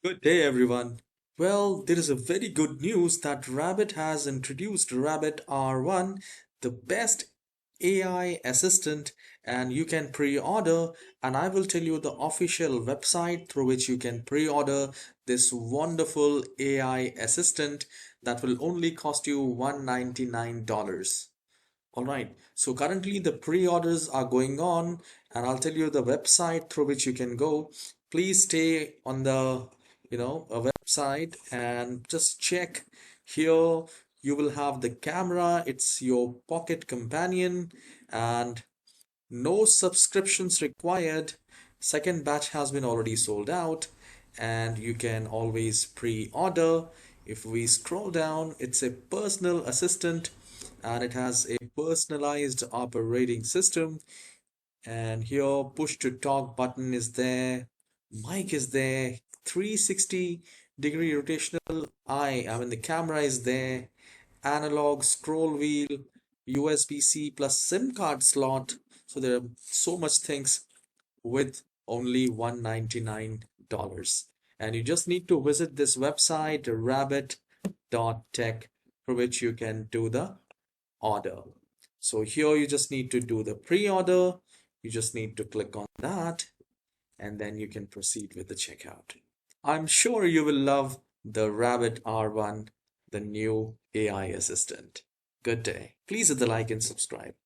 Good day, everyone. Well, there is a very good news that Rabbit has introduced Rabbit R1, the best AI assistant, and you can pre-order. And I will tell you the official website through which you can pre-order this wonderful AI assistant that will only cost you $199. All right, so currently the pre-orders are going on, and I'll tell you the website through which you can go. Please stay on the, a website and just check here. You will have the camera, it's your pocket companion, and no subscriptions required. Second batch has been already sold out, and you can always pre-order. If we scroll down, it's a personal assistant and it has a personalized operating system. And here, push to talk button is there, mic is there, 360-degree rotational the camera is there, analog scroll wheel, USB-C plus SIM card slot. So there are so much things with only $199. And you just need to visit this website, rabbit.tech, for which you can do the order. So here you just need to do the pre-order. You just need to click on that and then you can proceed with the checkout. I'm sure you will love the Rabbit R1, the new AI assistant. Good day. Please hit the like and subscribe.